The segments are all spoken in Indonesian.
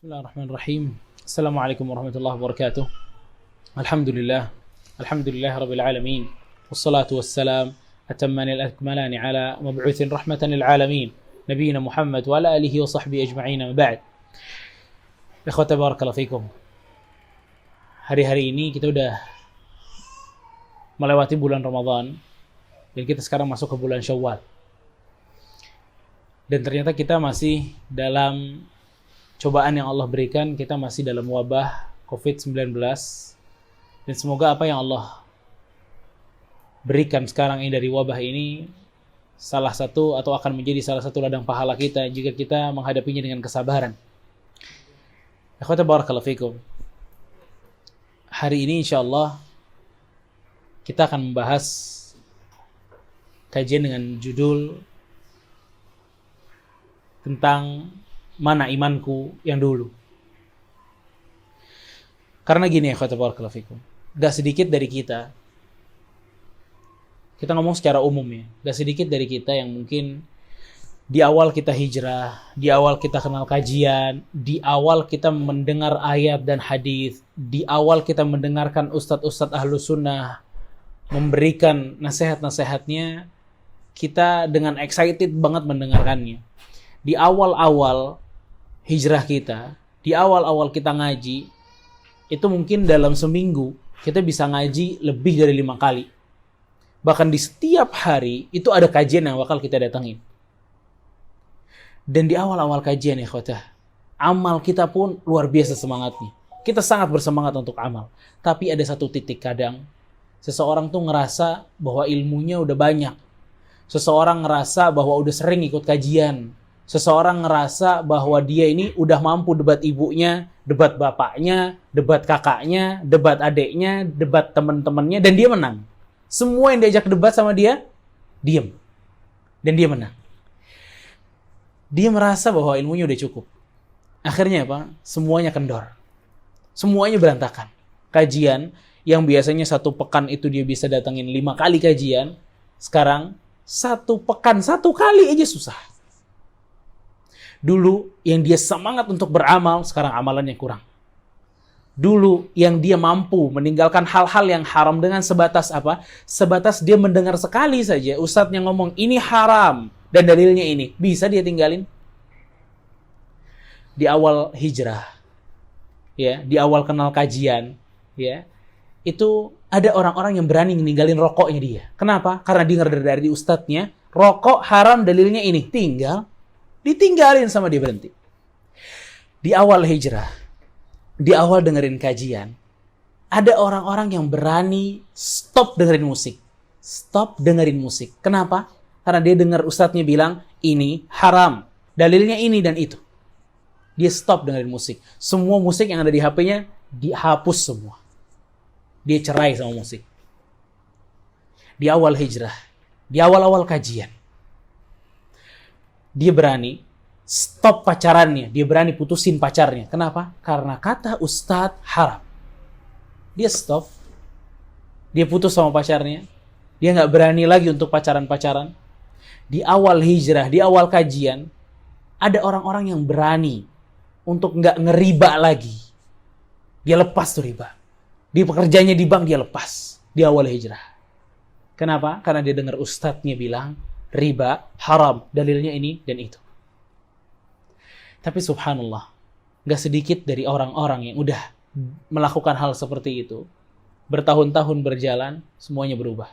Bismillahirrahmanirrahim. Assalamualaikum warahmatullahi wabarakatuh. Alhamdulillah. Alhamdulillah rabbil alamin. Wassalatu wassalam atammani al-akmalani ala mab'utsin rahmatan lil alamin. Nabiyyina Muhammad wa ala alihi wa sahbihi ajma'in. Ba'd. Ikhwata barakallahu fikum. Hari-hari ini kita udah melewati bulan Ramadan dan kita sekarang masuk ke bulan Syawal. Dan ternyata kita masih dalam cobaan yang Allah berikan, kita masih dalam wabah COVID-19. Dan semoga apa yang Allah berikan sekarang ini dari wabah ini salah satu atau akan menjadi salah satu ladang pahala kita jika kita menghadapinya dengan kesabaran. Ikhwata barakallahu fikum. Hari ini insyaallah kita akan membahas kajian dengan judul tentang mana imanku yang dulu. Karena gini ya, kata barakallahu fikum. Gak sedikit dari kita ngomong secara umum ya, gak sedikit dari kita yang mungkin di awal kita hijrah, di awal kita kenal kajian, di awal kita mendengar ayat dan hadis, di awal kita mendengarkan ustadz-ustadz ahlu sunnah memberikan nasihat-nasihatnya, kita dengan excited banget mendengarkannya. Di awal-awal hijrah kita, di awal-awal kita ngaji, itu mungkin dalam seminggu kita bisa ngaji lebih dari 5 kali. Bahkan di setiap hari itu ada kajian yang bakal kita datangin. Dan di awal-awal kajian ya khotah, amal kita pun luar biasa semangatnya. Kita sangat bersemangat untuk amal. Tapi ada satu titik kadang, seseorang tuh ngerasa bahwa ilmunya udah banyak. Seseorang ngerasa bahwa udah sering ikut kajian. Seseorang ngerasa bahwa dia ini udah mampu debat ibunya, debat bapaknya, debat kakaknya, debat adeknya, debat teman-temannya, dan dia menang. Semua yang diajak debat sama dia, diem. Dan dia menang. Dia merasa bahwa ilmunya udah cukup. Akhirnya apa? Semuanya kendor. Semuanya berantakan. Kajian yang biasanya 1 pekan itu dia bisa datangin 5 kali kajian, sekarang 1 pekan 1 kali aja susah. Dulu yang dia semangat untuk beramal, sekarang amalannya kurang. Dulu yang dia mampu meninggalkan hal-hal yang haram dengan sebatas apa? Sebatas dia mendengar sekali saja ustadznya ngomong ini haram dan dalilnya ini, bisa dia tinggalin. Di awal hijrah, ya, di awal kenal kajian, ya, itu ada orang-orang yang berani ninggalin rokoknya dia. Kenapa? Karena dengar dari ustadznya, rokok haram dalilnya ini, ditinggalin sama dia, berhenti. Di awal hijrah, di awal dengerin kajian, ada orang-orang yang berani stop dengerin musik. Stop dengerin musik. Kenapa? Karena dia dengar ustadznya bilang, ini haram. Dalilnya ini dan itu. Dia stop dengerin musik. Semua musik yang ada di HP-nya, dihapus semua. Dia cerai sama musik. Di awal hijrah, di awal-awal kajian, dia berani stop pacarannya. Dia berani putusin pacarnya. Kenapa? Karena kata ustadz haram. Dia stop. Dia putus sama pacarnya. Dia nggak berani lagi untuk pacaran-pacaran. Di awal hijrah, di awal kajian, ada orang-orang yang berani untuk nggak ngeriba lagi. Dia lepas tuh riba. Di pekerjaannya di bank dia lepas. Di awal hijrah. Kenapa? Karena dia dengar ustadznya bilang, riba haram, dalilnya ini dan itu. Tapi subhanallah, gak sedikit dari orang-orang yang udah melakukan hal seperti itu, bertahun-tahun berjalan, semuanya berubah.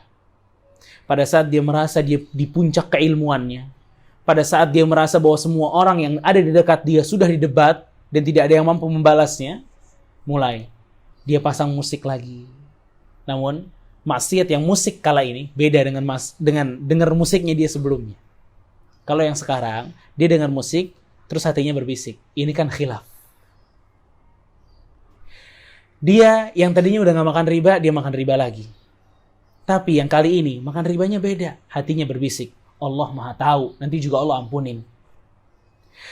Pada saat dia merasa dia di puncak keilmuannya, pada saat dia merasa bahwa semua orang yang ada di dekat dia sudah didebat dan tidak ada yang mampu membalasnya, mulai dia pasang musik lagi. Namun maksiat yang musik kala ini beda dengan dengar musiknya dia sebelumnya. Kalau yang sekarang, dia dengar musik, terus hatinya berbisik. Ini kan khilaf. Dia yang tadinya udah gak makan riba, dia makan riba lagi. Tapi yang kali ini, makan ribanya beda. Hatinya berbisik. Allah maha tahu, nanti juga Allah ampunin.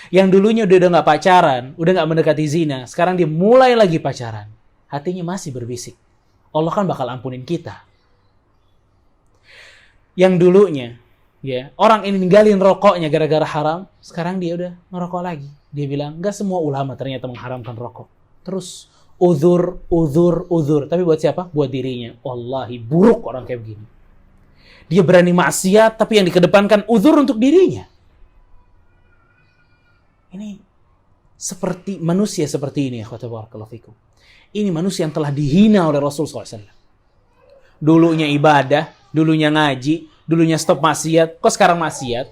Yang dulunya udah gak pacaran, udah gak mendekati zina, sekarang dia mulai lagi pacaran. Hatinya masih berbisik. Allah kan bakal ampunin kita. Yang dulunya Ya, orang ini ninggalin rokoknya gara-gara haram, sekarang dia udah ngerokok lagi. Dia bilang, nggak semua ulama ternyata mengharamkan rokok. Terus uzur. Tapi buat siapa? Buat dirinya. Wallahi buruk orang kayak begini. Dia berani maksiat, tapi yang dikedepankan uzur untuk dirinya. Ini seperti manusia seperti ini, ya barakallahu fikum. Ini manusia yang telah dihina oleh Rasul SAW. Dulunya ibadah, dulunya ngaji, dulunya stop maksiat, kok sekarang maksiat?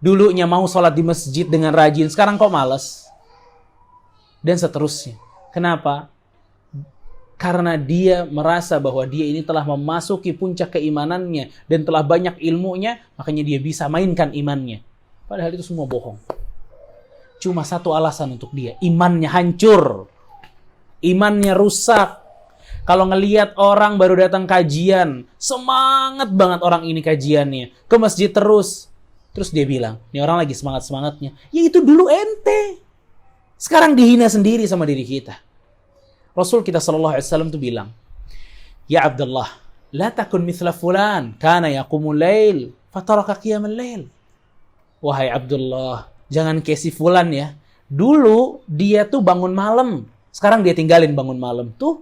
Dulunya mau sholat di masjid dengan rajin, sekarang kok malas? Dan seterusnya. Kenapa? Karena dia merasa bahwa dia ini telah memasuki puncak keimanannya dan telah banyak ilmunya, makanya dia bisa mainkan imannya. Padahal itu semua bohong. Cuma satu alasan untuk dia, imannya hancur. Imannya rusak. Kalau ngelihat orang baru datang kajian, semangat banget orang ini kajiannya, ke masjid terus. Terus dia bilang, ini orang lagi semangat-semangatnya. Ya itu dulu ente. Sekarang dihina sendiri sama diri kita. Rasul kita SAW tuh bilang, Ya Abdullah, la takun mithla fulan, kana yaqumul lail, fataraka qiyamul lail. Wahai Abdullah, jangan kayak si fulan ya. Dulu dia tuh bangun malam, sekarang dia tinggalin bangun malam. Tuh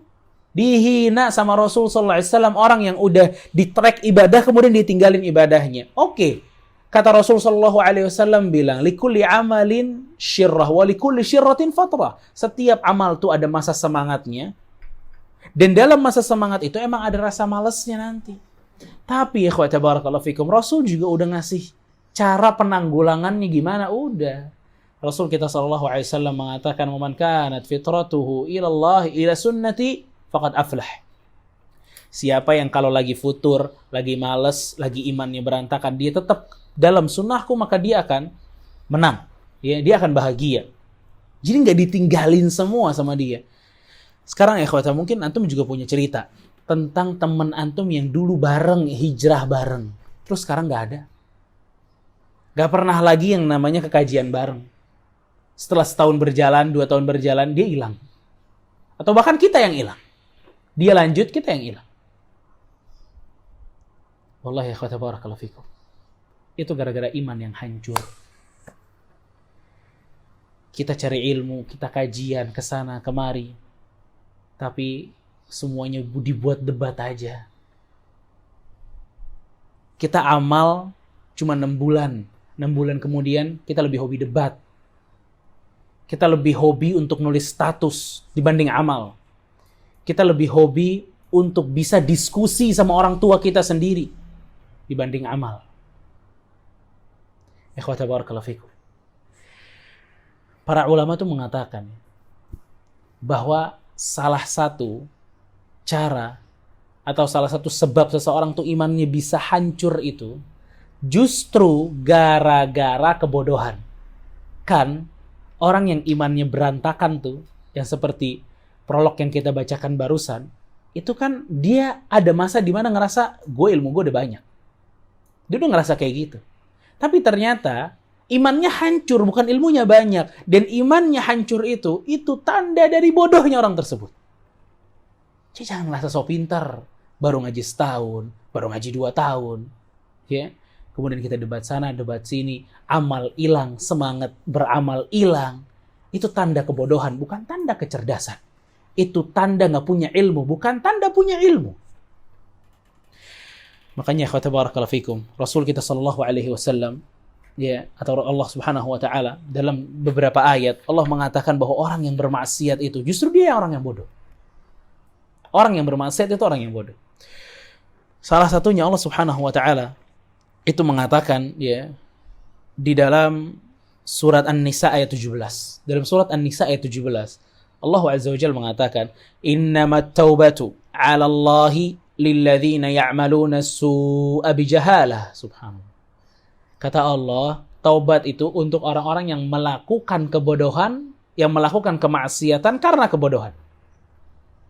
dihina sama Rasul SAW, orang yang udah di-track ibadah kemudian ditinggalin ibadahnya. Oke. Kata Rasul SAW bilang, likulli amalin syirrah wa likulli syirratin fatrah. Setiap amal tuh ada masa semangatnya. Dan dalam masa semangat itu emang ada rasa malesnya nanti. Tapi ya ikhwata barakallahu fikum, Rasul juga udah ngasih cara penanggulangannya gimana, udah. Rasul kita SAW mengatakan, "Man kanat fitratuhu ila Allah ila sunnati faqad aflah." Siapa yang kalau lagi futur, lagi males, lagi imannya berantakan, dia tetap dalam sunnahku, maka dia akan menang. Ya, dia akan bahagia. Jadi nggak ditinggalin semua sama dia. Sekarang ya ikhwata, mungkin antum juga punya cerita tentang teman antum yang dulu bareng, hijrah bareng. Terus sekarang nggak ada. Nggak pernah lagi yang namanya kekajian bareng. Setelah setahun berjalan, 2 tahun berjalan, dia hilang. Atau bahkan kita yang hilang. Dia lanjut, kita yang hilang. Wallahi ya ikhwata barakallahu fikum. Itu gara-gara iman yang hancur. Kita cari ilmu, kita kajian kesana kemari, tapi semuanya dibuat debat aja. Kita amal cuma 6 bulan. 6 bulan kemudian kita lebih hobi debat. Kita lebih hobi untuk nulis status dibanding amal. Kita lebih hobi untuk bisa diskusi sama orang tua kita sendiri dibanding amal. Ikhwata barakallahu fikum. Para ulama itu mengatakan bahwa salah satu cara atau salah satu sebab seseorang tuh imannya bisa hancur itu justru gara-gara kebodohan. Kan orang yang imannya berantakan tuh, yang seperti prolog yang kita bacakan barusan, itu kan dia ada masa di mana ngerasa ilmu gue udah banyak. Dia udah ngerasa kayak gitu. Tapi ternyata imannya hancur, bukan ilmunya banyak. Dan imannya hancur itu tanda dari bodohnya orang tersebut. Jadi jangan ngerasa so pintar, baru ngaji setahun, baru ngaji 2 tahun. Ya. Kemudian kita debat sana, debat sini, amal hilang, semangat beramal hilang. Itu tanda kebodohan, bukan tanda kecerdasan. Itu tanda nggak punya ilmu, bukan tanda punya ilmu. Makanya ikhwata barakallahu fikum, Rasul kita sallallahu alaihi wasallam, ya, atau Allah Subhanahu wa taala dalam beberapa ayat Allah mengatakan bahwa orang yang bermaksiat itu justru dia orang yang bodoh. Orang yang bermaksiat itu orang yang bodoh. Salah satunya Allah Subhanahu wa taala itu mengatakan, ya, di dalam surat An-Nisa ayat 17. Dalam surat An-Nisa ayat 17, Allah Azza wa Jalla mengatakan, "Innamat taubatu 'ala Allahi lilladzina ya'maluna su'a bijahalah." Subhanallah. Kata Allah, taubat itu untuk orang-orang yang melakukan kebodohan, yang melakukan kemaksiatan karena kebodohan.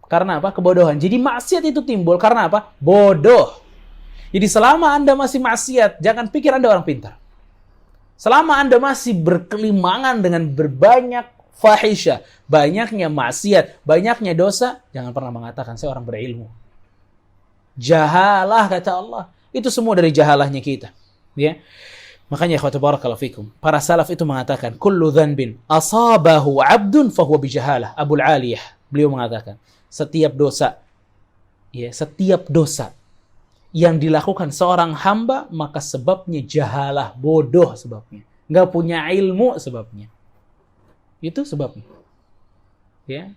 Karena apa? Kebodohan. Jadi maksiat itu timbul karena apa? Bodoh. Jadi selama Anda masih maksiat, jangan pikir Anda orang pintar. Selama Anda masih berkelimangan dengan berbanyak fahisha, banyaknya maksiat, banyaknya dosa, jangan pernah mengatakan saya orang berilmu. Jahalah kata Allah. Itu semua dari jahalahnya kita. Ya. Makanya ikhwatu barakallahu fikum, para salaf itu mengatakan kullu dhanbin asabahu 'abdun fahuwa bijahalah. Abul Aliyah, beliau mengatakan, setiap dosa yang dilakukan seorang hamba maka sebabnya jahalah, bodoh sebabnya, nggak punya ilmu sebabnya. Itu sebabnya. Ya.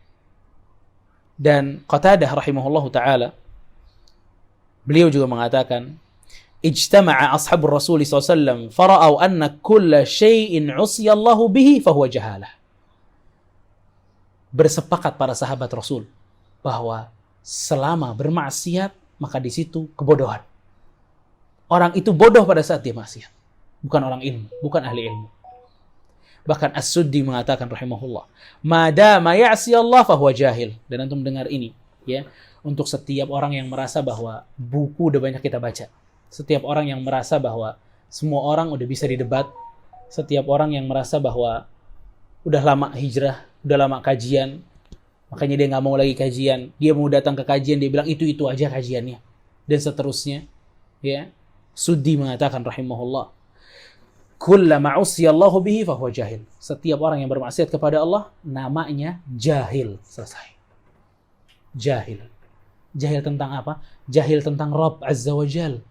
Dan Qatadah rahimahullahu taala, beliau juga mengatakan, ijtama'a ashabur Rasul SAW fara'au anna kulla syai'in 'usiyallahu bihi fahuwa jahalah. Bersepakat para sahabat Rasul bahwa selama bermaksiat maka di situ kebodohan. Orang itu bodoh pada saat dia maksiat, bukan orang ilmu, bukan ahli ilmu. Bahkan As-Suddi mengatakan rahimahullah, madama ya'si Allah fahuwa jahil. Dan antum dengar ini, ya, untuk setiap orang yang merasa bahwa buku udah banyak kita baca, setiap orang yang merasa bahwa semua orang udah bisa didebat, setiap orang yang merasa bahwa udah lama hijrah, udah lama kajian, makanya dia nggak mau lagi kajian, dia mau datang ke kajian, dia bilang itu aja kajiannya, dan seterusnya. Ya, Suddi mengatakan rahimahullah, kullama usiyallahu bihi fahuwa jahil. Setiap orang yang bermaksiat kepada Allah namanya jahil. Selesai. Jahil. Jahil tentang apa? Jahil tentang Rabb Azza wa Jal.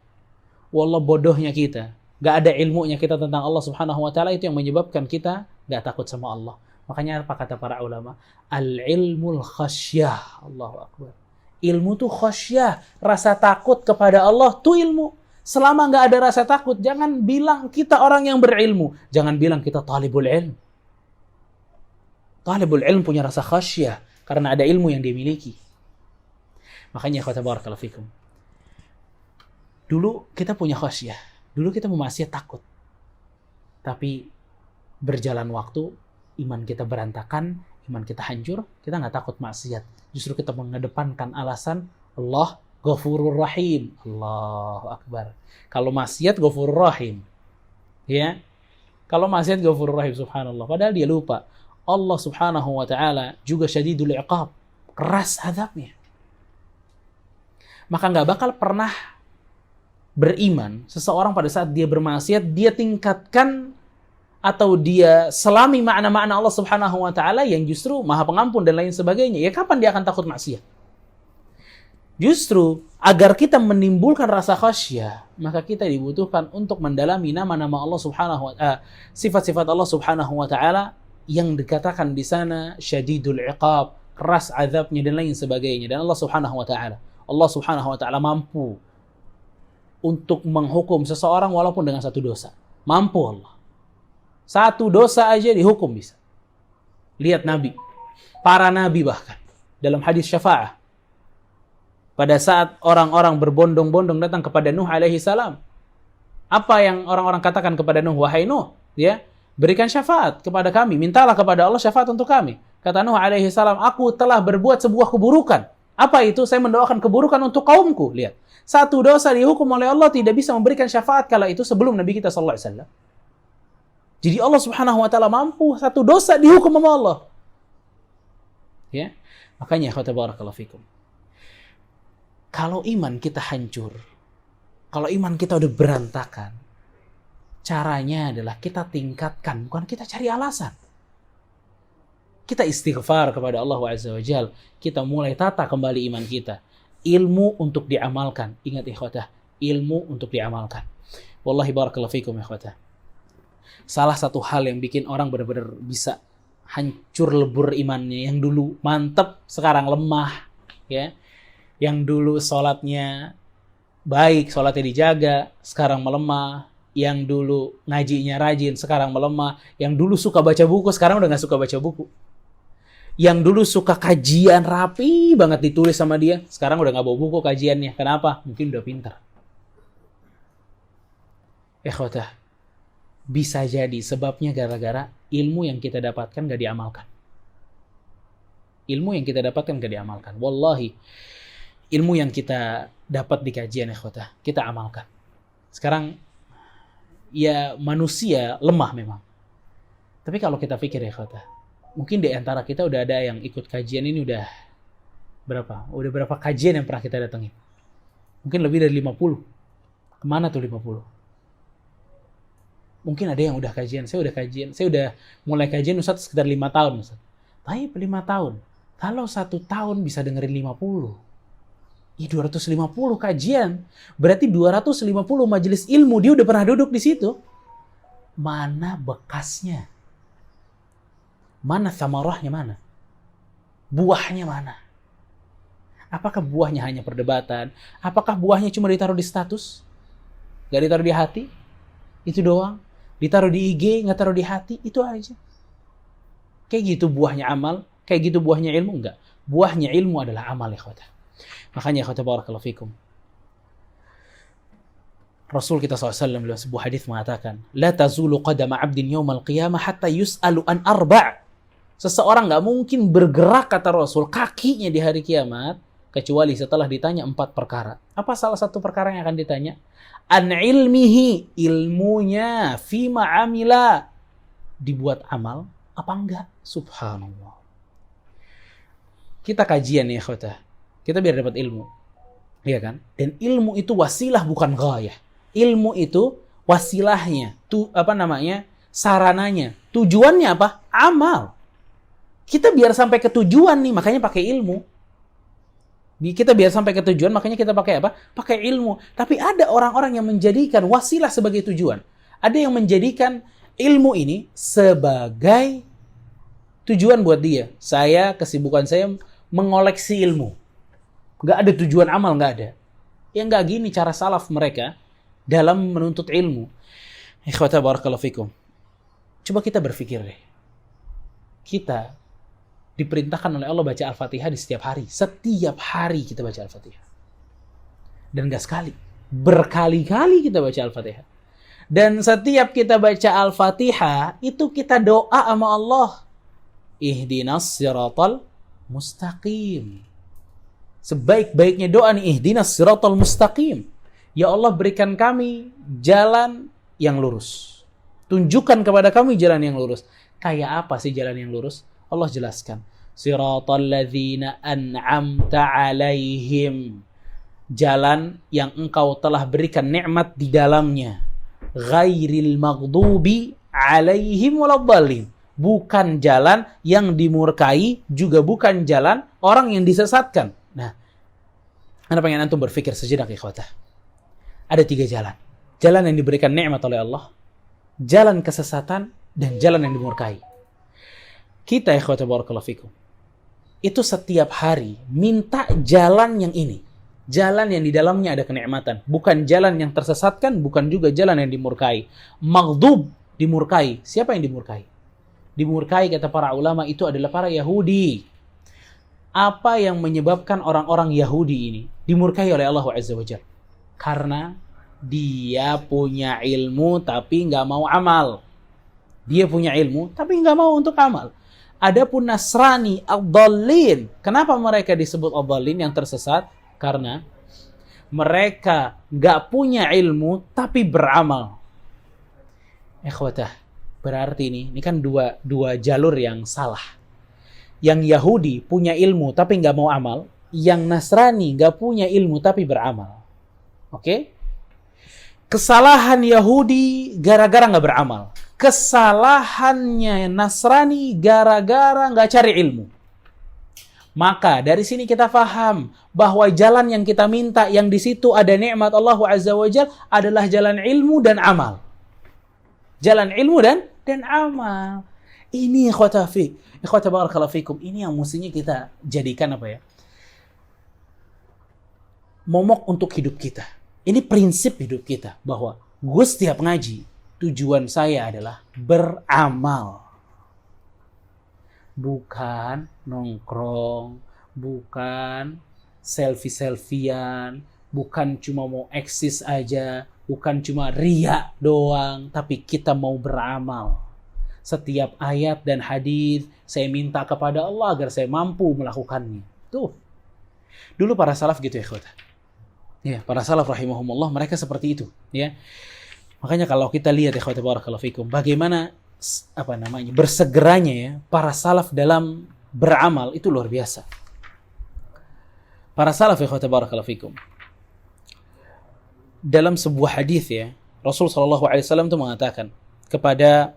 Wallah, bodohnya kita, gak ada ilmunya kita tentang Allah subhanahu wa ta'ala, itu yang menyebabkan kita gak takut sama Allah. Makanya apa kata para ulama? Al-ilmul khasyah. Allahu Akbar. Ilmu tuh khasyah, rasa takut kepada Allah tuh ilmu. Selama gak ada rasa takut, jangan bilang kita orang yang berilmu, jangan bilang kita talibul ilm. Talibul ilm punya rasa khasyah karena ada ilmu yang dimiliki. Makanya kata barakallahu fikum, dulu kita punya khasyah, dulu kita memaksiat takut. Tapi berjalan waktu, iman kita berantakan, iman kita hancur, kita nggak takut maksiat. Justru kita mengedepankan alasan Allah Ghafurur Rahim. Allahu Akbar. Kalau maksiat Ghafurur Rahim. Ya. Kalau maksiat Ghafurur Rahim, subhanallah. Padahal dia lupa, Allah subhanahu wa ta'ala juga syadidul iqab. Keras azabnya. Maka nggak bakal pernah beriman seseorang pada saat dia bermaksiat, dia tingkatkan atau dia selami makna-makna Allah subhanahu wa ta'ala yang justru maha pengampun dan lain sebagainya. Ya kapan dia akan takut maksiat? Justru agar kita menimbulkan rasa khasyah, maka kita dibutuhkan untuk mendalami nama-nama Allah subhanahu wa ta'ala, sifat-sifat Allah subhanahu wa ta'ala yang dikatakan di sana syadidul iqab, keras azabnya dan lain sebagainya. Dan Allah subhanahu wa ta'ala mampu untuk menghukum seseorang walaupun dengan satu dosa. Mampu Allah. Satu dosa aja dihukum bisa. Lihat Nabi. Para Nabi bahkan. Dalam hadis syafa'ah. Pada saat orang-orang berbondong-bondong datang kepada Nuh alaihi salam. Apa yang orang-orang katakan kepada Nuh? Wahai Nuh, ya, berikan syafaat kepada kami. Mintalah kepada Allah syafaat untuk kami. Kata Nuh alaihi salam, aku telah berbuat sebuah keburukan. Apa itu? Saya mendoakan keburukan untuk kaumku. Lihat. Satu dosa dihukum oleh Allah tidak bisa memberikan syafaat kala itu sebelum Nabi kita sallallahu alaihi wasallam. Jadi Allah subhanahu wa ta'ala mampu satu dosa dihukum sama Allah. Ya. Makanya kata barakallahu fikum, kalau iman kita hancur, kalau iman kita udah berantakan, caranya adalah kita tingkatkan, bukan kita cari alasan. Kita istighfar kepada Allah Azza wa Jal. Kita mulai tata kembali iman kita. Ilmu untuk diamalkan. Ingat ikhwatah, ilmu untuk diamalkan. Wallahi barakallahu fikum ikhwatah. Salah satu hal yang bikin orang benar-benar bisa hancur lebur imannya, yang dulu mantep sekarang lemah, ya. Yang dulu sholatnya baik, sholatnya dijaga, sekarang melemah. Yang dulu ngajinya rajin, sekarang melemah. Yang dulu suka baca buku, sekarang udah gak suka baca buku. Yang dulu suka kajian rapi banget ditulis sama dia, sekarang udah gak bawa buku kajiannya. Kenapa? Mungkin udah pintar. Ikhwatah, bisa jadi sebabnya gara-gara ilmu yang kita dapatkan gak diamalkan. Ilmu yang kita dapatkan gak diamalkan. Wallahi, ilmu yang kita dapat di kajian ikhwatah, kita amalkan. Sekarang, ya manusia lemah memang. Tapi kalau kita pikir ikhwatah, mungkin di antara kita udah ada yang ikut kajian ini udah berapa? Udah berapa kajian yang pernah kita datengin? Mungkin lebih dari 50. Kemana tuh 50? Mungkin ada yang udah kajian, saya udah mulai kajian Ustaz sekitar 5 tahun Ustaz. Tapi 5 tahun, kalau 1 tahun bisa dengerin 50. 250 kajian, berarti 250 majelis ilmu dia udah pernah duduk di situ. Mana bekasnya? Mana samarahnya mana? Buahnya mana? Apakah buahnya hanya perdebatan? Apakah buahnya cuma ditaruh di status? Gak ditaruh di hati? Itu doang. Ditaruh di IG, gak taruh di hati? Itu aja. Kayak gitu buahnya amal? Kayak gitu buahnya ilmu? Enggak. Buahnya ilmu adalah amal, ikhwata. Makanya ikhwata barakallahu fikum. Rasul kita SAW dalam sebuah hadis mengatakan, La tazulu qadama abdin yawmal qiyamah hatta yus'alu an arba'. Seseorang gak mungkin bergerak, kata Rasul, kakinya di hari kiamat, kecuali setelah ditanya 4 perkara. Apa salah satu perkara yang akan ditanya? An ilmihi, ilmunya, fima amila, dibuat amal, apa enggak? Subhanallah. Kita kajian ya ikhwata, kita biar dapat ilmu, iya kan? Dan ilmu itu wasilah bukan ghayah. Ilmu itu wasilahnya, sarananya. Tujuannya apa? Amal. Kita biar sampai ke tujuan nih, makanya pakai ilmu. Kita biar sampai ke tujuan, makanya kita pakai apa? Pakai ilmu. Tapi ada orang-orang yang menjadikan wasilah sebagai tujuan. Ada yang menjadikan ilmu ini sebagai tujuan buat dia. Kesibukan saya mengoleksi ilmu. Nggak ada tujuan amal, nggak ada. Ya nggak gini cara salaf mereka dalam menuntut ilmu. Ikhwata barakallahu fikum. Coba kita berpikir deh. Kita diperintahkan oleh Allah baca Al-Fatihah di setiap hari. Setiap hari kita baca Al-Fatihah. Dan nggak sekali. Berkali-kali kita baca Al-Fatihah. Dan setiap kita baca Al-Fatihah, itu kita doa sama Allah. Ihdinas siratal mustaqim. Sebaik-baiknya doa nih, ihdinas siratal mustaqim. Ya Allah, berikan kami jalan yang lurus. Tunjukkan kepada kami jalan yang lurus. Kayak apa sih jalan yang lurus? Allah jelaskan. Siratal ladzina an'amta alaihim. Jalan yang engkau telah berikan nikmat di dalamnya. Ghairil maghdubi alaihim waladhdallin. Bukan jalan yang dimurkai, juga bukan jalan orang yang disesatkan. Nah, Anda pengen antum berpikir sejenak ikhwatah. Ada 3 jalan. Jalan yang diberikan nikmat oleh Allah, jalan kesesatan, dan jalan yang dimurkai. Kita ikhwatah barakallahu fikum, itu setiap hari minta jalan yang ini. Jalan yang di dalamnya ada kenikmatan. Bukan jalan yang tersesatkan, bukan juga jalan yang dimurkai. Maghdub, dimurkai. Siapa yang dimurkai? Dimurkai, kata para ulama, itu adalah para Yahudi. Apa yang menyebabkan orang-orang Yahudi ini dimurkai oleh Allah Azza wa Jalla? Karena dia punya ilmu tapi nggak mau amal. Dia punya ilmu tapi nggak mau untuk amal. Adapun Nasrani, ad-dallin. Kenapa mereka disebut ad-dallin, yang tersesat? Karena mereka nggak punya ilmu tapi beramal. Ikhwatah, berarti ini kan dua jalur yang salah. Yang Yahudi punya ilmu tapi nggak mau amal. Yang Nasrani nggak punya ilmu tapi beramal. Oke? Kesalahan Yahudi gara-gara nggak beramal. Kesalahannya Nasrani gara-gara nggak cari ilmu. Maka dari sini kita faham bahwa jalan yang kita minta, yang di situ ada nikmat Allah Azza wa Jalla, adalah jalan ilmu dan amal. Jalan ilmu dan amal. Ini ikhwata barakallahu fikum. Ini yang mestinya kita jadikan apa ya? Momok untuk hidup kita. Ini prinsip hidup kita, bahwa gue setiap ngaji, tujuan saya adalah beramal. Bukan nongkrong, bukan selfie-selfian, bukan cuma mau eksis aja, bukan cuma riya doang, tapi kita mau beramal. Setiap ayat dan hadis saya minta kepada Allah agar saya mampu melakukannya. Tuh. Dulu para salaf gitu ya, ikhwata. Ya, para salaf rahimahumullah mereka seperti itu, ya. Makanya kalau kita lihat ya, ikhwata barakallahu fikum, bagaimana bersegeranya ya para salaf dalam beramal, itu luar biasa. Para salaf, ikhwata barakallahu fikum, dalam sebuah hadis ya, Rasul sallallahu alaihi wasallam itu mengatakan, kepada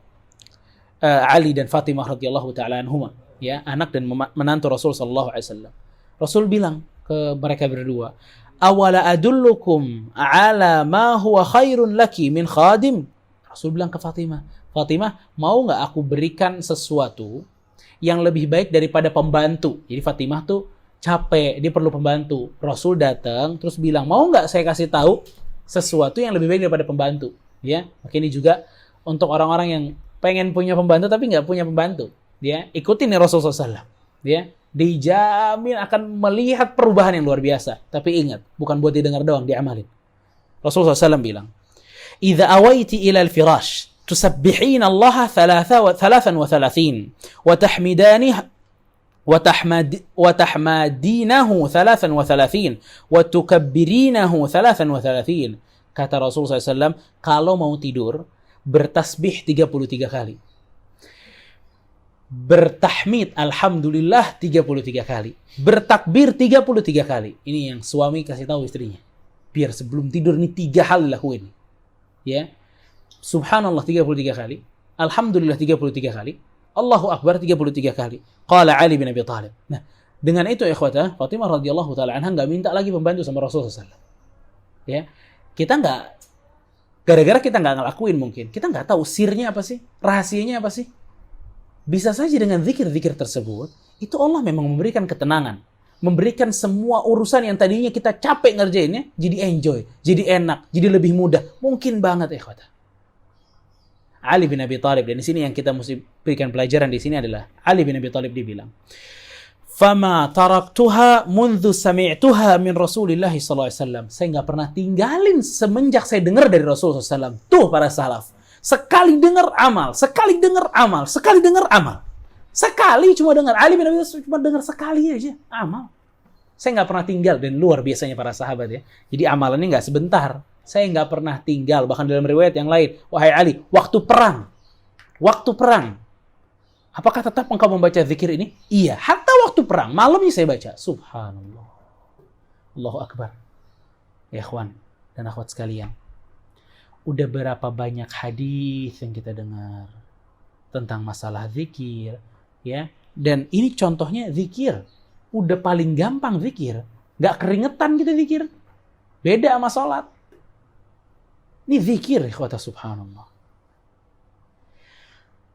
Ali dan Fatimah radhiyallahu taala anhuma, ya, anak dan menantu Rasul sallallahu alaihi wasallam. Rasul bilang ke mereka berdua, "Awala adullukum ala ma huwa khairun laki min khadim?" Rasul bilang ke Fatimah, "Fatimah, mau nggak aku berikan sesuatu yang lebih baik daripada pembantu?" Jadi Fatimah tuh capek, dia perlu pembantu. Rasul datang terus bilang, "Mau nggak saya kasih tahu sesuatu yang lebih baik daripada pembantu?" Ya, mungkin ini juga untuk orang-orang yang pengen punya pembantu tapi nggak punya pembantu. Ya, ikutin nih Rasul SAW. Ya, dijamin akan melihat perubahan yang luar biasa. Tapi ingat, bukan buat didengar doang, diamalin. Rasul SAW bilang, "Idza awaiti ila al-firash, tusabbihina Allah 33 wa tahmidanihi وتحمدينه 33 وتكبرينه 33." Kata Rasulullah SAW, kalau mau tidur, bertasbih 33 kali. Bertahmid, alhamdulillah 33 kali. Bertakbir 33 kali. Ini yang suami kasih tahu istrinya. Biar sebelum tidur ini 3 hal lakuin. Ya. Subhanallah 33 kali. Alhamdulillah 33 kali. Allahu Akbar 33 kali. Qala Ali bin Abi Thalib. Nah, dengan itu ikhwata, Fatimah radhiyallahu taala anha enggak minta lagi pembantu sama Rasulullah SAW. Ya. Kita enggak, gara-gara kita enggak ngelakuin mungkin. Kita enggak tahu sirnya apa sih? Rahasianya apa sih? Bisa saja dengan zikir-zikir tersebut, itu Allah memang memberikan ketenangan. Memberikan semua urusan yang tadinya kita capek ngerjainnya, jadi enjoy, jadi enak, jadi lebih mudah. Mungkin banget ikhwata. Ali bin Abi Thalib, dan di sini yang kita mesti berikan pelajaran di sini adalah Ali bin Abi Thalib dibilang, "Fama taraktuha mundu sami'tuha min Rasulillah sallallahu alaihi wasallam." Saya enggak pernah tinggalin semenjak saya dengar dari Rasulullah sallallahu alaihi wasallam. Tuh para salaf. Sekali dengar amal, sekali dengar amal, sekali dengar amal. Sekali cuma dengar. Ali bin Abi Thalib cuma dengar sekali aja amal. Saya enggak pernah tinggal, dan luar biasanya para sahabat ya. Jadi amalannya enggak sebentar. Saya nggak pernah tinggal, bahkan dalam riwayat yang lain, "Wahai Ali, waktu perang, apakah tetap engkau membaca zikir ini?" "Iya, hatta waktu perang, malamnya saya baca." Subhanallah. Allahu Akbar. Ya ikhwan dan akhwat sekalian, udah berapa banyak hadis yang kita dengar tentang masalah zikir, ya. Dan ini contohnya zikir, udah paling gampang zikir, nggak keringetan kita zikir, beda sama sholat. Ini zikir, ikhwata, subhanallah.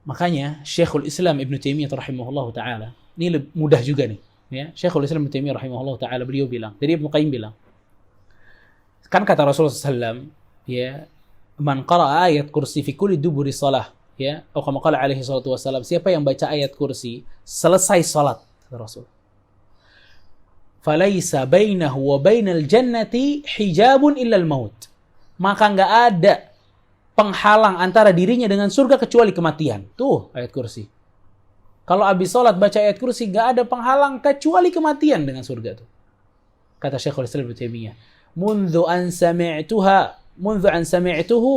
Makanya Syekhul Islam Ibn Taimiyah rahimahullah ta'ala, ini mudah juga nih. Ya, Syekhul Islam Ibn Taimiyah rahimahullah ta'ala, beliau bilang, jadi Ibn Qayyim bilang, kan kata Rasulullah SAW, ya, "Man qara'a ayat kursi fi kulli duburi salah." Ya, atau kama qala alaihi salatu wassalam, siapa yang baca ayat kursi selesai salat, kata Rasul, "Falaisa bainahu wa bainal jannati hijabun illa al-maut." Maka nggak ada penghalang antara dirinya dengan surga kecuali kematian. Tuh ayat kursi. Kalau habis sholat baca ayat kursi, nggak ada penghalang kecuali kematian dengan surga tuh. Kata Syekhul Islam Ibnu Taimiyah, "Mundu an sami'tuhu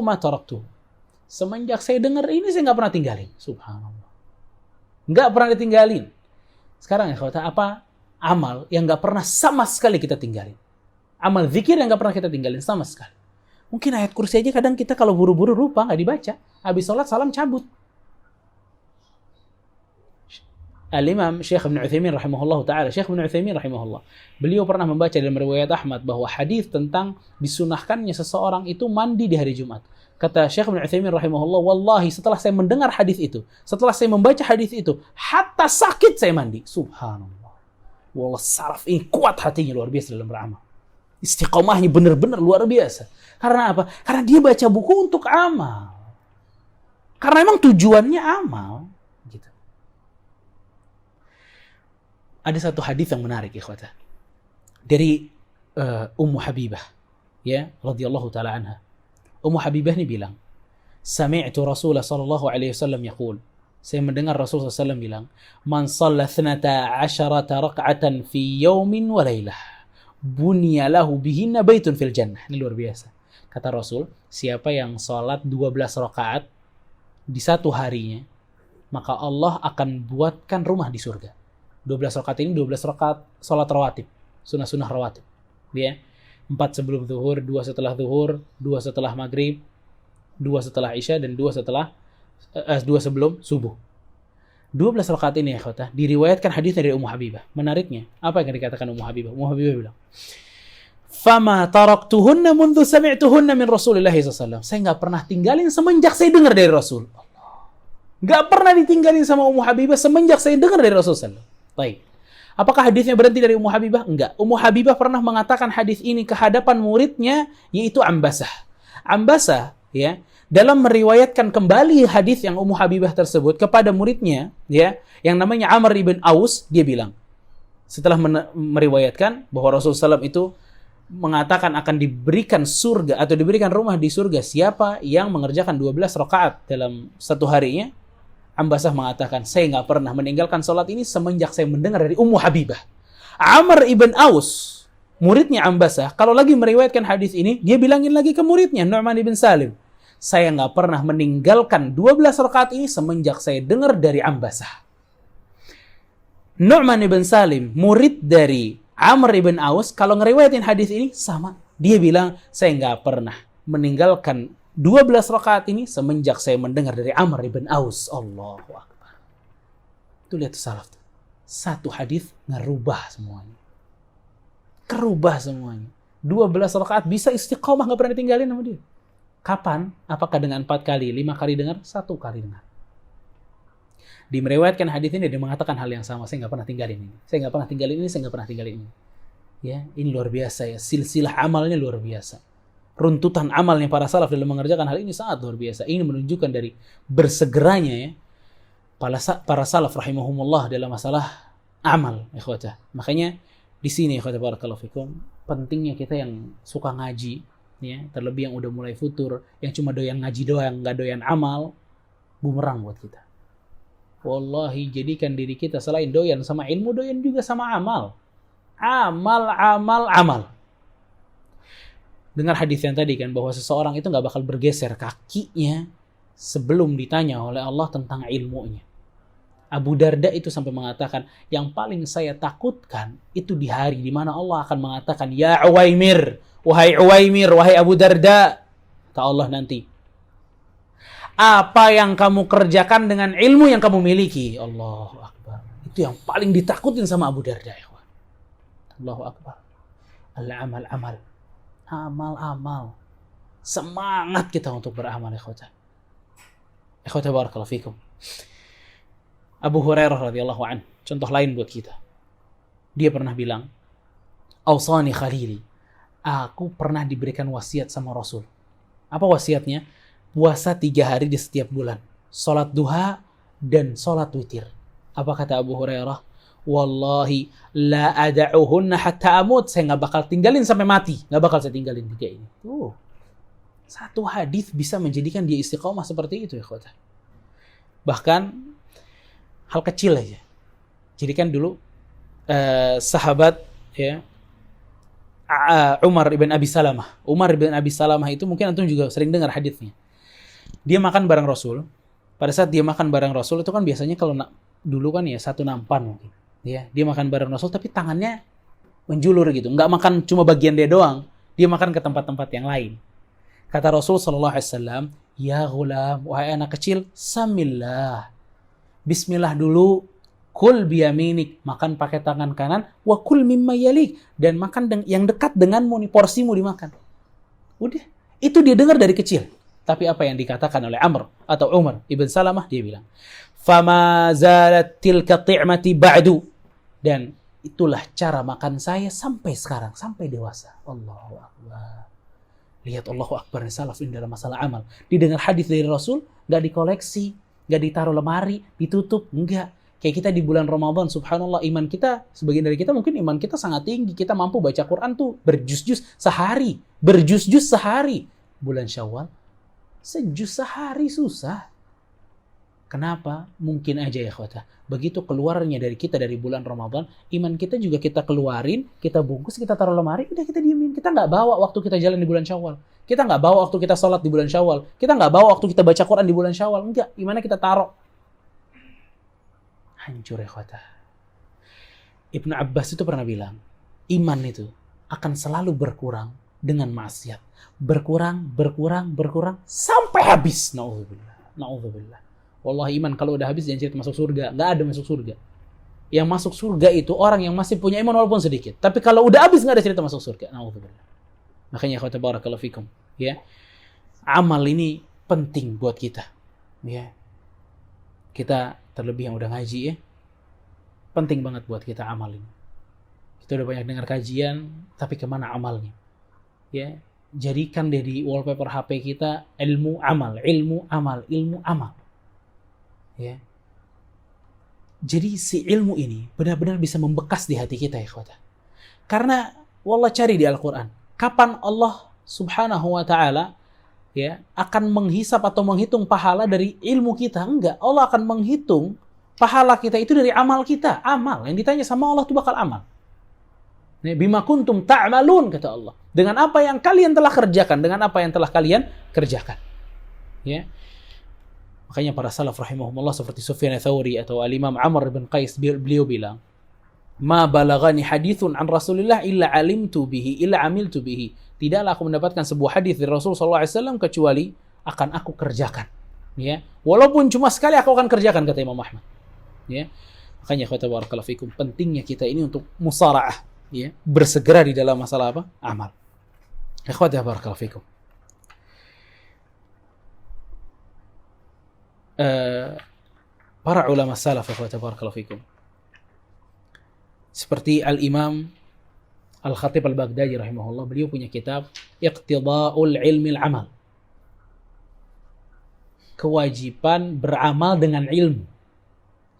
ma taraktuhu." Semenjak saya dengar ini, saya nggak pernah tinggalin. Subhanallah. Nggak pernah ditinggalin. Sekarang ya kata apa amal yang nggak pernah sama sekali kita tinggalin? Amal zikir yang nggak pernah kita tinggalin sama sekali. Mungkin ayat kursi aja kadang kita kalau buru-buru lupa, nggak dibaca. Habis sholat, salam cabut. Al-Imam Syekh Ibn Utsaimin rahimahullah ta'ala, Syekh Ibn Utsaimin rahimahullah, beliau pernah membaca dalam riwayat Ahmad bahwa hadis tentang disunahkannya seseorang itu mandi di hari Jumat. Kata Syekh Ibn Utsaimin rahimahullah, "Wallahi setelah saya mendengar hadis itu, setelah saya membaca hadis itu, hatta sakit saya mandi." Subhanallah. Wallah, saraf ini kuat hatinya, luar biasa dalam beramal. Istiqomahnya benar-benar luar biasa. Karena apa? Karena dia baca buku untuk amal. Karena emang tujuannya amal. Gitu. Ada satu hadis yang menarik, ikhwata, dari Ummu Habibah, ya, radhiyallahu taala anha. Ummu Habibah ini bilang, "Sami'tu Rasulullah sallallahu alaihi wasallam yaqul." Saya mendengar Rasulullah SAW bilang, "Man shalla 12 rak'atan fi yawmin wa lailah, bunya lahu bihinna baitun fil jannah." Ini luar biasa. Kata Rasul, siapa yang sholat 12 rakaat di satu harinya, maka Allah akan buatkan rumah di surga. 12 rakaat ini 12 rakaat sholat rawatib, sunnah-sunnah rawatib. Dia 4 sebelum zuhur, 2 setelah zuhur, 2 setelah maghrib, 2 setelah isya, dan 2 setelah dua sebelum subuh. 12 rakaat ini ya ikhwata, diriwayatkan hadisnya dari Ummu Habibah. Menariknya, apa yang dikatakan Ummu Habibah? Ummu Habibah bilang, "Fama taraktuhunna mundhu sami'tuhunna min Rasulillah SAW." Saya nggak pernah tinggalin semenjak saya dengar dari Rasul. Nggak pernah ditinggalin sama Ummu Habibah semenjak saya dengar dari Rasul SAW. Baik. Apakah hadisnya berhenti dari Ummu Habibah? Enggak. Ummu Habibah pernah mengatakan hadis ini ke hadapan muridnya, yaitu Ambasah. Ambasah, ya, dalam meriwayatkan kembali hadis yang Ummu Habibah tersebut kepada muridnya, ya, yang namanya Amr ibn Aus, dia bilang, setelah meriwayatkan bahwa Rasulullah SAW itu mengatakan akan diberikan surga atau diberikan rumah di surga siapa yang mengerjakan 12 rakaat dalam satu harinya, Ambasah mengatakan, saya nggak pernah meninggalkan sholat ini semenjak saya mendengar dari Ummu Habibah. Amr ibn Aus, muridnya Ambasah, kalau lagi meriwayatkan hadis ini, dia bilangin lagi ke muridnya, Nu'man ibn Salim, saya nggak pernah meninggalkan 12 rakaat ini semenjak saya dengar dari Ambasah. Nu'man ibn Salim, murid dari Amr ibn Aus, kalau ngeriwayatin hadis ini, sama. Dia bilang, saya nggak pernah meninggalkan 12 rakaat ini semenjak saya mendengar dari Amr ibn Aus. Allahu Akbar. Itu lihat salaf. Satu hadis ngerubah semuanya. Kerubah semuanya. 12 rakaat bisa istiqomah, nggak pernah ditinggalin sama dia. Kapan? Apakah dengan 4 kali, 5 kali dengar, 1 kali dengar? Di meriwayatkan hadis ini dia mengatakan hal yang sama. Saya nggak pernah tinggalin ini. Saya nggak pernah tinggalin ini. Saya nggak pernah tinggalin ini. Ya, ini luar biasa ya. Silsilah amalnya luar biasa. Runtutan amalnya para salaf dalam mengerjakan hal ini sangat luar biasa. Ini menunjukkan dari bersegeranya ya para salaf rahimahumullah dalam masalah amal, ikhwata. Makanya di sini ikhwata barakallahu fikum, pentingnya kita yang suka ngaji ya, terlebih yang udah mulai futur, yang cuma doyan ngaji doang, nggak doyan amal, bumerang buat kita. Wallahi, jadikan diri kita selain doyan sama ilmu, doyan juga sama amal. Amal. Dengar hadis yang tadi kan, bahwa seseorang itu nggak bakal bergeser kakinya sebelum ditanya oleh Allah tentang ilmunya. Abu Darda itu sampai mengatakan, yang paling saya takutkan itu di hari di mana Allah akan mengatakan, ya Uwaimir, wahai Abu Darda, kata Allah nanti, apa yang kamu kerjakan dengan ilmu yang kamu miliki? Allahu Akbar. Itu yang paling ditakutin sama Abu Darda. Allahu Akbar. Al-amal. Amal. Semangat kita untuk beramal, ikhwata. Ikhwata barakallahu fikum. Abu Hurairah radhiyallahu anhu, contoh lain buat kita. Dia pernah bilang, "Ausani khalili." Aku pernah diberikan wasiat sama Rasul. Apa wasiatnya? Puasa 3 hari di setiap bulan. Salat duha dan salat witir. Apa kata Abu Hurairah? Wallahi la ada'uhunna hatta amut. Saya nggak bakal tinggalin sampai mati. Nggak bakal saya tinggalin 3 ini. Satu hadis bisa menjadikan dia istiqomah seperti itu ya ikhwata. Bahkan hal kecil aja. Jadi kan dulu sahabat ya Umar ibn Abi Salamah. Umar ibn Abi Salamah itu mungkin antum juga sering dengar hadisnya. Dia makan bareng Rasul. Pada saat dia makan bareng Rasul itu kan biasanya kalau dulu kan ya satu nampan mungkin. Ya, dia makan bareng Rasul tapi tangannya menjulur gitu. Nggak makan cuma bagian dia doang. Dia makan ke tempat-tempat yang lain. Kata Rasul sallallahu alaihi wasallam, "Ya ghulam, wahai anak kecil, samillah. Bismillah dulu. Kul biyaminik, makan pakai tangan kanan, wa kul mimma yalik, dan makan yang dekat denganmu nih, porsimu dimakan." Udah, itu dia dengar dari kecil. Tapi apa yang dikatakan oleh Amr atau Umar ibn Salamah, dia bilang, "Fama zalat tilka ti'mati ba'du." Dan itulah cara makan saya sampai sekarang, sampai dewasa. Allahu Akbar. Lihat Allahu Akbar salaf ini dalam masalah amal. Didengar hadis dari Rasul, nggak dikoleksi, nggak ditaruh lemari, ditutup, enggak. Kayak kita di bulan Ramadan, subhanallah, iman kita, sebagian dari kita mungkin iman kita sangat tinggi. Kita mampu baca Quran tuh berjuz-juz sehari. Bulan Syawal, sejuz sehari susah. Kenapa? Mungkin aja ya khawata. Begitu keluarnya dari kita dari bulan Ramadan, iman kita juga kita keluarin, kita bungkus, kita taruh lemari, udah kita diemin. Kita nggak bawa waktu kita jalan di bulan Syawal. Kita nggak bawa waktu kita sholat di bulan Syawal. Kita nggak bawa waktu kita baca Quran di bulan Syawal. Enggak, imannya kita taruh. Hancur ya khawata. Ibnu Abbas itu pernah bilang, iman itu akan selalu berkurang dengan maksiat. Berkurang, sampai habis. Na'udzubillah. Wallahi iman kalau udah habis jangan cerita masuk surga. Nggak ada masuk surga. Yang masuk surga itu orang yang masih punya iman walaupun sedikit. Tapi kalau udah habis nggak ada cerita masuk surga. Na'udzubillah. Makanya ikhwata barakallahu fikum, ya. Amal ini penting buat kita. Ya. Kita terlebih yang udah ngaji, ya. Penting banget buat kita amal ini. Kita udah banyak dengar kajian, tapi kemana amalnya? Ya. Jadikan deh di wallpaper HP kita ilmu amal, ilmu amal, ilmu amal. Ya. Jadi si ilmu ini benar-benar bisa membekas di hati kita, ya ikhwata. Karena wallah cari di Al-Qur'an, kapan Allah Subhanahu wa taala ya akan menghisap atau menghitung pahala dari ilmu kita? Enggak. Allah akan menghitung pahala kita itu dari amal kita. Amal yang ditanya sama Allah itu bakal amal. Bima kuntum ta'malun, kata Allah. Dengan apa yang kalian telah kerjakan, dengan apa yang telah kalian kerjakan. Ya. Makanya para salaf rahimahumullah seperti Sufyan Ats-Tsauri atau Al-Imam Amr bin Qais, beliau bilang, "Ma balagani hadithun an Rasulillah illa alimtu bihi illa amiltu bihi." Tidaklah aku mendapatkan sebuah hadis dari Rasul sallallahu alaihi wasallam kecuali akan aku kerjakan. Ya. Walaupun cuma sekali aku akan kerjakan, kata Imam Ahmad. Ya. Makanya kata barakallahu fikum, pentingnya kita ini untuk musara'ah, ya, bersegera di dalam masalah apa? Amal. Ikhwati barakallahu fikum. Para ulama salaf, ikhwati barakallahu fikum, seperti Al-Imam Al-Khatib Al-Baghdadi rahimahullah, beliau punya kitab Iqtida'ul Ilmil Amal. Kewajiban beramal dengan ilmu.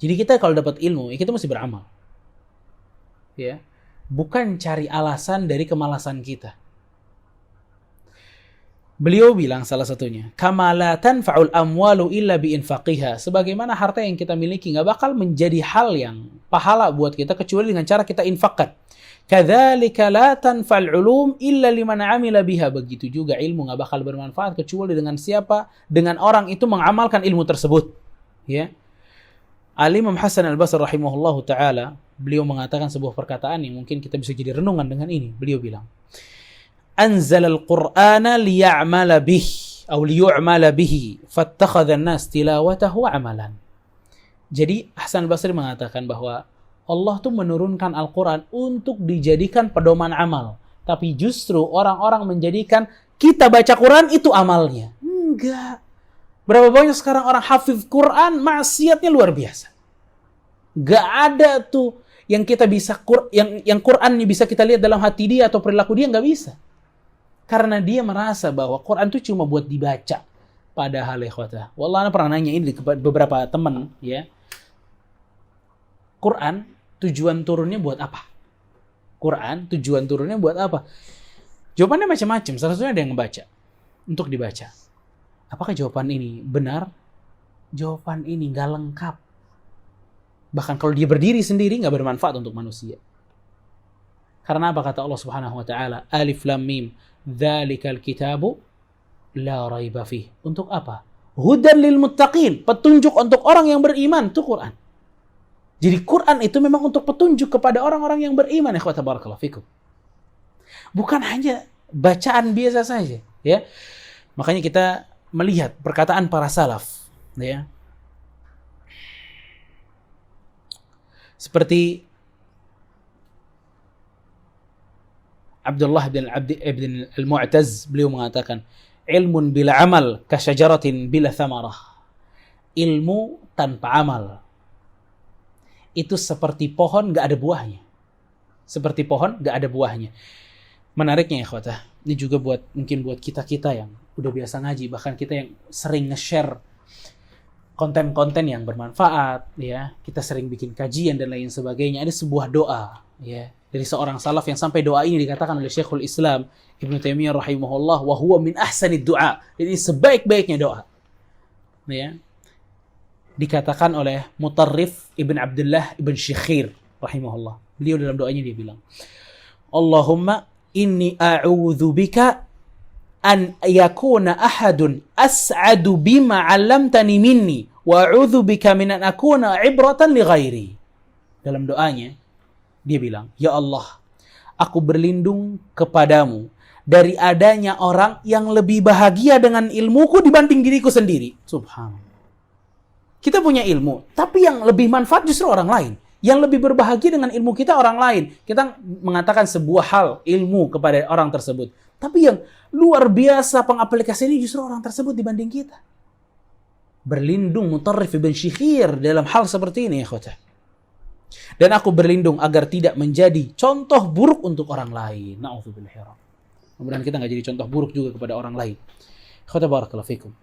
Jadi kita kalau dapat ilmu, kita mesti beramal. Ya. Bukan cari alasan dari kemalasan kita. Beliau bilang salah satunya, kama la tanfa'ul amwalu illa biinfaqiha. Sebagaimana harta yang kita miliki nggak bakal menjadi hal yang pahala buat kita kecuali dengan cara kita infakkan. Kadzalika la tanfa'ul ulum illa liman 'amila biha. Begitu juga ilmu nggak bakal bermanfaat kecuali dengan siapa? Dengan orang itu mengamalkan ilmu tersebut. Ya. Al-Imam Hasan Al-Basri rahimahullahu taala, beliau mengatakan sebuah perkataan yang mungkin kita bisa jadi renungan dengan ini. Beliau bilang, "Anzalal Qur'ana liya'mala bih atau liyu'mala bihi, fattakhadha an-nas tilawatahu 'amalan." Jadi Hasan Al-Basri mengatakan bahwa Allah tuh menurunkan Al-Qur'an untuk dijadikan pedoman amal, tapi justru orang-orang menjadikan kita baca Quran itu amalnya. Enggak. Berapa banyak sekarang orang hafiz Quran, maksiatnya luar biasa. Gak ada tuh yang kita bisa yang Quran ini bisa kita lihat dalam hati dia atau perilaku dia, nggak bisa. Karena dia merasa bahwa Quran itu cuma buat dibaca. Padahal ikhwatah, wallah ana pernah nanya ini kepada beberapa teman, ya. Quran tujuan turunnya buat apa? Quran tujuan turunnya buat apa? Jawabannya macam-macam. Salah satunya ada yang ngebaca untuk dibaca. Apakah jawaban ini benar? Jawaban ini nggak lengkap. Bahkan kalau dia berdiri sendiri nggak bermanfaat untuk manusia. Karena apa kata Allah Subhanahu wa taala? Alif lam mim, dzalikal kitabu la raiba fih. Untuk apa? Hudan lil muttaqin, petunjuk untuk orang yang beriman, itu Quran. Jadi Quran itu memang untuk petunjuk kepada orang-orang yang beriman, ikhwata barakallahu fikum. Bukan hanya bacaan biasa saja, ya. Makanya kita melihat perkataan para salaf, ya. Seperti Abdullah bin Al-Mu'taz, beliau mengatakan, ilmun bila amal kasyajaratin bila thamarah. Ilmu tanpa amal itu seperti pohon gak ada buahnya. Seperti pohon gak ada buahnya. Menariknya ya ikhwatah, ini juga mungkin buat kita-kita yang udah biasa ngaji, bahkan kita yang sering nge-share konten-konten yang bermanfaat, ya. Kita sering bikin kajian dan lain sebagainya. Ada sebuah doa, ya, dari seorang salaf yang sampai doa ini dikatakan oleh Syekhul Islam Ibnu Taimiyah rahimahullah, wa huwa min ahsanid du'a. Ini sebaik-baiknya doa. Ya. Dikatakan oleh Mutarrif Ibn Abdullah Ibn Syekhir rahimahullah. Beliau dalam doanya dia bilang, Allahumma inni a'udzu bika an yakuna ahadun as'adu bima 'allamtani minni wa a'udzu bika min an akuna 'ibratan li ghairi. Dalam doanya dia bilang, ya Allah, aku berlindung kepadamu dari adanya orang yang lebih bahagia dengan ilmuku dibanding diriku sendiri. Subhanallah. Kita punya ilmu, tapi yang lebih manfaat justru orang lain. Yang lebih berbahagia dengan ilmu kita orang lain. Kita mengatakan sebuah hal ilmu kepada orang tersebut. Tapi yang luar biasa pengaplikasian ini justru orang tersebut dibanding kita. Berlindung Mutarrif ibn Syikhir dalam hal seperti ini, ikhwata. Dan aku berlindung agar tidak menjadi contoh buruk untuk orang lain. Na'udzubillah. Mudah-mudahan kita nggak jadi contoh buruk juga kepada orang lain. Ikhwata barakallahu fikum.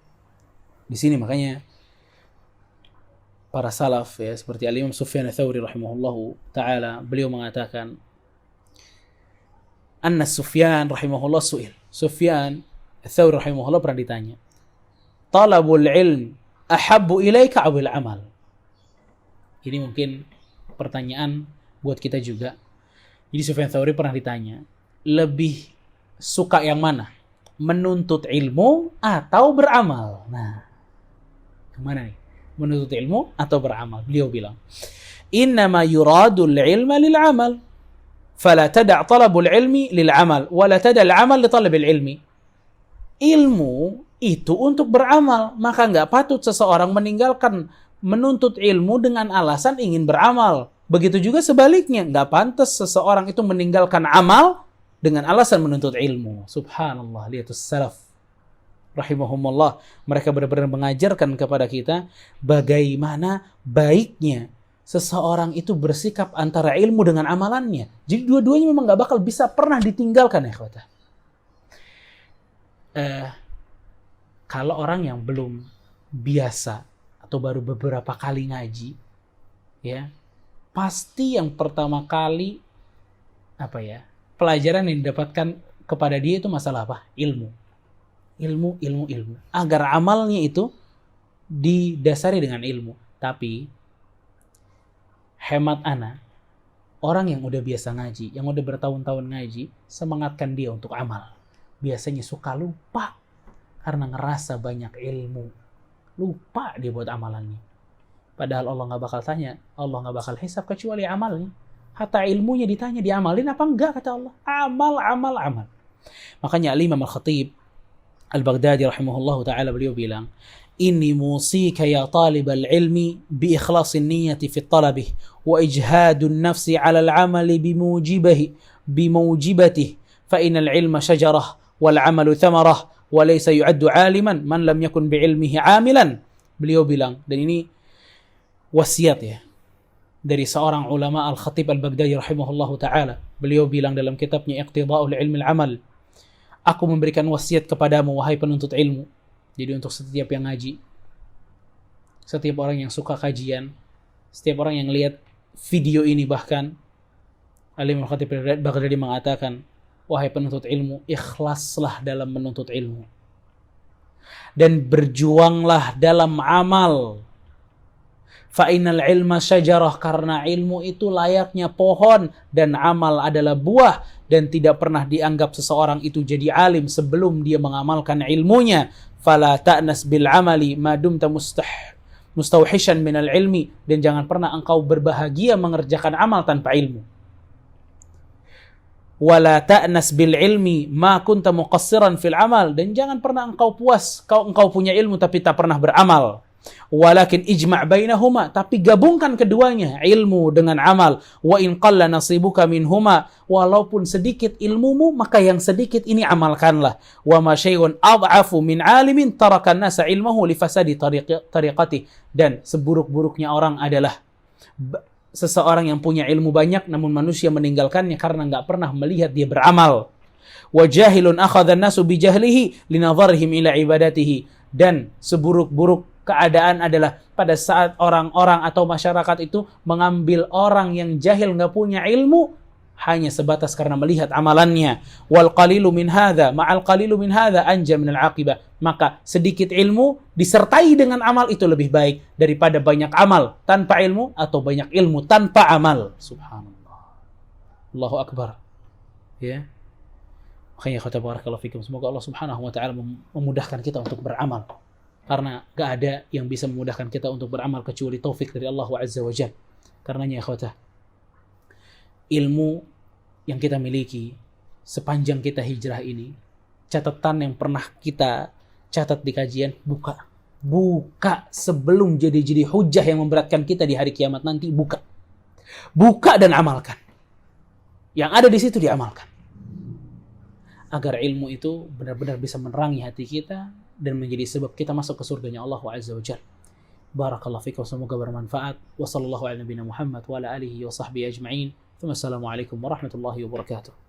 Di sini makanya para salaf ya seperti Al-Imam Sufyan Ats-Tsauri rahimahullahu taala, beliau mengatakan anna Sufyan rahimahullah su'il. Sufyan Ats-Tsauri rahimahullah pernah ditanya, "Talabul ilm ahabbu ilaika awil amal?" Ini mungkin pertanyaan buat kita juga. Jadi Sufyan Ats-Tsauri pernah ditanya, lebih suka yang mana? Menuntut ilmu atau beramal? Nah, kemana nih? Menuntut ilmu atau beramal? Beliau bilang, innama yuradul ilma lil amal, fala tada' talabul ilmi lil amal, wala tada' al amal li talabil ilmi. Ilmu itu untuk beramal, maka nggak patut seseorang meninggalkan menuntut ilmu dengan alasan ingin beramal. Begitu juga sebaliknya, nggak pantas seseorang itu meninggalkan amal dengan alasan menuntut ilmu. Subhanallah, lihatus salaf rahimahumullah, mereka benar-benar mengajarkan kepada kita bagaimana baiknya seseorang itu bersikap antara ilmu dengan amalannya. Jadi dua-duanya memang gak bakal bisa pernah ditinggalkan, ya ikhwata. Kalau orang yang belum biasa atau baru beberapa kali ngaji, ya pasti yang pertama kali pelajaran yang didapatkan kepada dia itu masalah apa? Ilmu. Agar amalnya itu didasari dengan ilmu. Tapi hemat ana, orang yang udah biasa ngaji, yang udah bertahun-tahun ngaji, semangatkan dia untuk amal. Biasanya suka lupa karena ngerasa banyak ilmu. Lupa dia buat amalannya. Padahal Allah gak bakal tanya, Allah gak bakal hisab kecuali amalnya. Hatta ilmunya ditanya, diamalin apa enggak, kata Allah. Amal. Makanya Al-Imam Al-Khatib Al-Baghdadi rahimahullahu ta'ala beliau bilang, inni musika ya talibal ilmi bi ikhlasin niyati fi talabih wa ijhadun nafsi ala al-amali bimujibatihi fa inal ilma syajarah wal amalu thamarah wa laysa yu'addu aliman man lam yakun bi ilmihi amilan. Beliau bilang, dan ini wasiat ya dari seorang ulama Al-Khatib Al-Baghdadi rahimahullahu ta'ala. Beliau bilang dalam kitabnya Iqtida'ul Ilmi Al-Amal, aku memberikan wasiat kepadamu, wahai penuntut ilmu. Jadi untuk setiap yang ngaji, setiap orang yang suka kajian, setiap orang yang lihat video ini bahkan, Al-Imam Al-Khatib Baghdadi mengatakan, wahai penuntut ilmu, ikhlaslah dalam menuntut ilmu. Dan berjuanglah dalam amal. Fa'inal ilma syajarah, karena ilmu itu layaknya pohon dan amal adalah buah, dan tidak pernah dianggap seseorang itu jadi alim sebelum dia mengamalkan ilmunya. Fala ta'nas bil amali ma dumta mustawhishan minal ilmi, dan jangan pernah engkau berbahagia mengerjakan amal tanpa ilmu. Wala ta'nas bil ilmi ma kunta muqassiran fil amal, dan jangan pernah engkau puas engkau punya ilmu tapi tak pernah beramal. Walakin ijma' bainahuma, tapi gabungkan keduanya, ilmu dengan amal. Wa in qalla nasibuka minhuma, walaupun sedikit ilmumu, maka yang sedikit ini amalkanlah. Wa ma syai'un ad'afu min 'alimin taraka an-nasa ilmahu li fasadi tariqati, dan seburuk-buruknya orang adalah seseorang yang punya ilmu banyak namun manusia meninggalkannya karena enggak pernah melihat dia beramal. Wa jahilun akhadha an-nasu bi jahlihi linadharihim ila ibadatihi, dan seburuk-buruk keadaan adalah pada saat orang-orang atau masyarakat itu mengambil orang yang jahil, nggak punya ilmu, hanya sebatas karena melihat amalannya. Wal qalilu min hadza ma'al qalilu min hadza anja min al-aqibah. Maka sedikit ilmu disertai dengan amal itu lebih baik daripada banyak amal tanpa ilmu atau banyak ilmu tanpa amal. Subhanallah. Allahu akbar. Ya. Makanya kata barakallahu fikum, semoga Allah Subhanahu wa taala memudahkan kita untuk beramal. Karena gak ada yang bisa memudahkan kita untuk beramal kecuali taufik dari Allah Azza wa Jalla. Karenanya ikhwatah, ilmu yang kita miliki sepanjang kita hijrah ini, catatan yang pernah kita catat di kajian, buka. Buka sebelum jadi hujah yang memberatkan kita di hari kiamat nanti. Buka dan amalkan. Yang ada di situ diamalkan. Agar ilmu itu benar-benar bisa menerangi hati kita dan menjadi sebab kita masuk ke surganya Allah Azza wa Jalla. Barakallahu fikum, semoga bermanfaat. Wa sallallahu ala nabiyina Muhammad wa ala alihi wa sahbihi ajma'in. Wassalamualaikum warahmatullahi wabarakatuh.